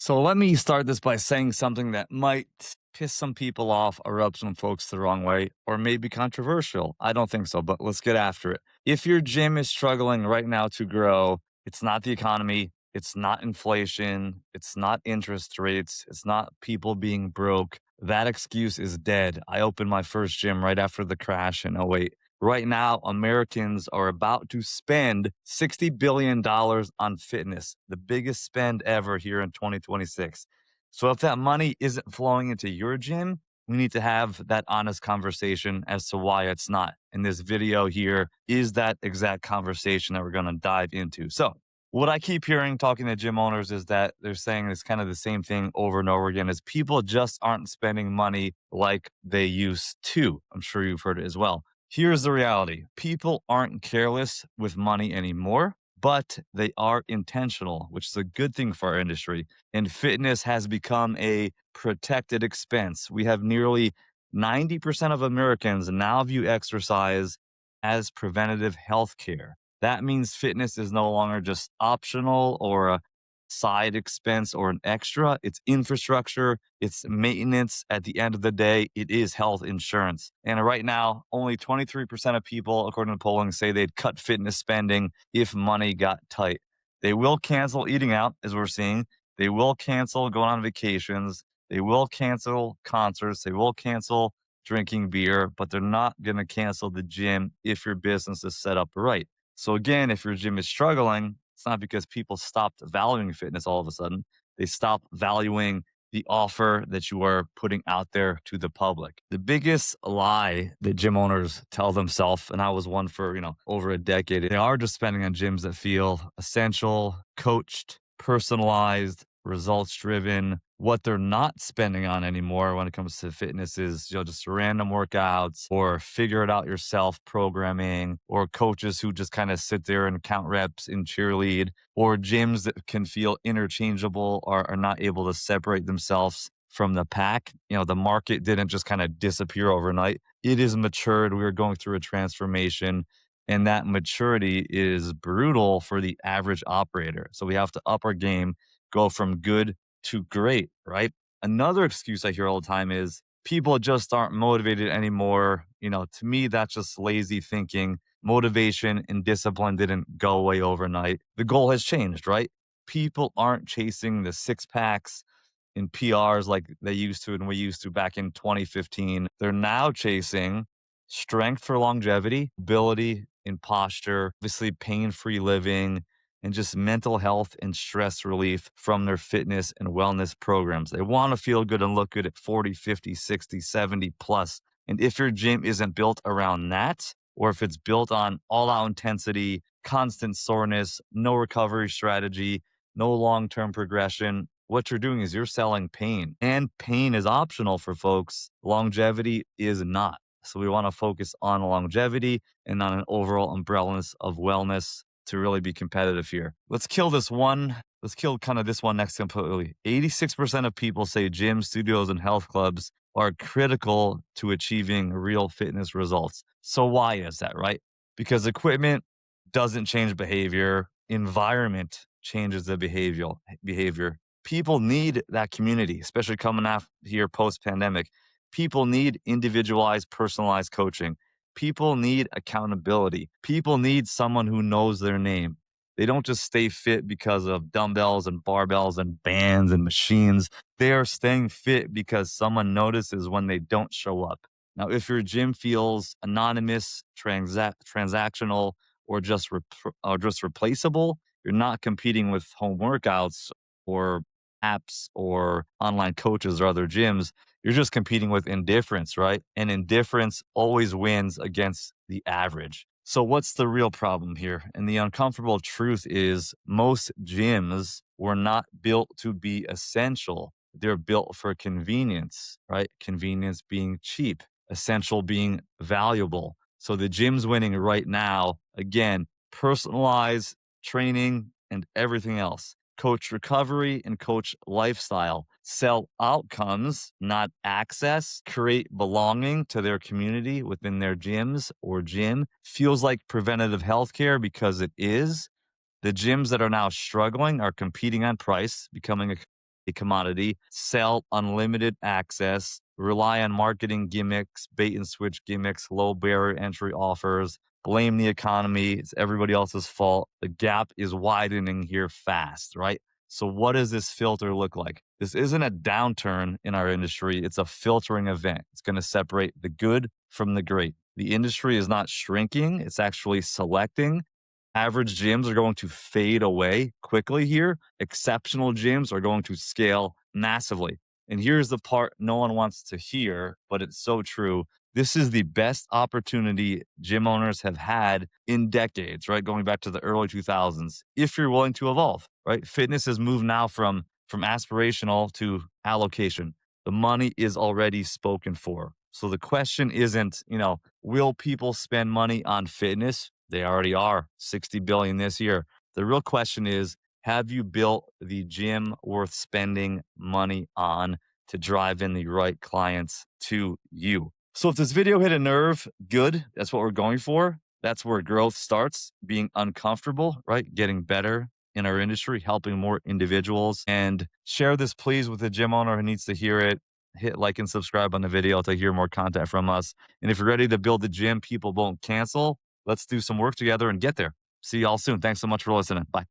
So let me start this by saying something that might piss some people off or rub some folks the wrong way, or maybe controversial. I don't think so, but let's get after it. If your gym is struggling right now to grow, it's not the economy, it's not inflation, it's not interest rates, it's not people being broke. That excuse is dead. I opened my first gym right after the crash in '08. Right now, Americans are about to spend $60 billion on fitness, the biggest spend ever here in 2026. So if that money isn't flowing into your gym, we need to have that honest conversation as to why it's not. And this video here is that exact conversation that we're going to dive into. So what I keep hearing talking to gym owners is that they're saying it's kind of the same thing over and over again is people just aren't spending money like they used to. I'm sure you've heard it as well. Here's the reality. People aren't careless with money anymore, but they are intentional, which is a good thing for our industry. And fitness has become a protected expense. We have nearly 90% of Americans now view exercise as preventative health care. That means fitness is no longer just optional or a side expense or an extra. It's infrastructure, it's maintenance. At the end of the day, it is health insurance. And right now, only 23% of people, according to polling, say they'd cut fitness spending if money got tight. They will cancel eating out, as we're seeing. They will cancel going on vacations. They will cancel concerts. They will cancel drinking beer, but they're not going to cancel the gym if your business is set up right. So again, if your gym is struggling, it's not because people stopped valuing fitness all of a sudden. They stopped valuing the offer that you are putting out there to the public. The biggest lie that gym owners tell themselves, and I was one for, over a decade, they are just spending on gyms that feel essential, coached, personalized, results driven. What they're not spending on anymore when it comes to fitness is, just random workouts or figure it out yourself programming or coaches who just kind of sit there and count reps and cheerlead or gyms that can feel interchangeable or are not able to separate themselves from the pack. The market didn't just kind of disappear overnight. It is matured. We are going through a transformation and that maturity is brutal for the average operator. So we have to up our game, go from good to great, right? Another excuse I hear all the time is people just aren't motivated anymore. To me, that's just lazy thinking. Motivation and discipline didn't go away overnight. The goal has changed, right? People aren't chasing the six packs and PRs like they used to and we used to back in 2015. They're now chasing strength for longevity, ability and posture, obviously pain free living, and just mental health and stress relief from their fitness and wellness programs. They want to feel good and look good at 40, 50, 60, 70 plus. And if your gym isn't built around that, or if it's built on all out intensity, constant soreness, no recovery strategy, no long term progression, what you're doing is you're selling pain. And pain is optional for folks. Longevity is not. So we want to focus on longevity and on an overall umbrella of wellness to really be competitive here. Let's kill this one. Let's kill kind of this one next completely. 86% of people say gyms, studios, and health clubs are critical to achieving real fitness results. So why is that, right? Because equipment doesn't change behavior. Environment changes the behavior. People need that community, especially coming out here post-pandemic. People need individualized, personalized coaching. People need accountability. People need someone who knows their name. They don't just stay fit because of dumbbells and barbells and bands and machines. They are staying fit because someone notices when they don't show up. Now, if your gym feels anonymous, transactional, or just replaceable, you're not competing with home workouts or apps or online coaches or other gyms. You're just competing with indifference, right? And indifference always wins against the average. So, what's the real problem here? And the uncomfortable truth is most gyms were not built to be essential. They're built for convenience, right? Convenience being cheap, essential being valuable. So, the gym's winning right now, again, personalized training and everything else. Coach recovery and coach lifestyle, sell outcomes, not access, create belonging to their community within their gyms or gym. Feels like preventative healthcare because it is. The gyms that are now struggling are competing on price, becoming a commodity, sell unlimited access, rely on marketing gimmicks, bait and switch gimmicks, low barrier entry offers, blame the economy. It's everybody else's fault. The gap is widening here fast, right? So, what does this filter look like? This isn't a downturn in our industry, it's a filtering event. It's going to separate the good from the great. The industry is not shrinking, it's actually selecting. Average gyms are going to fade away quickly here. Exceptional gyms are going to scale massively. And here's the part no one wants to hear, but it's so true. This is the best opportunity gym owners have had in decades, right? Going back to the early 2000s, if you're willing to evolve, right? Fitness has moved now from aspirational to allocation. The money is already spoken for. So the question isn't, will people spend money on fitness? They already are, 60 billion this year. The real question is, have you built the gym worth spending money on to drive in the right clients to you? So if this video hit a nerve, good. That's what we're going for. That's where growth starts, being uncomfortable, right? Getting better in our industry, helping more individuals. And share this, please, with a gym owner who needs to hear it. Hit like and subscribe on the video to hear more content from us. And if you're ready to build the gym people won't cancel, let's do some work together and get there. See y'all soon. Thanks so much for listening. Bye.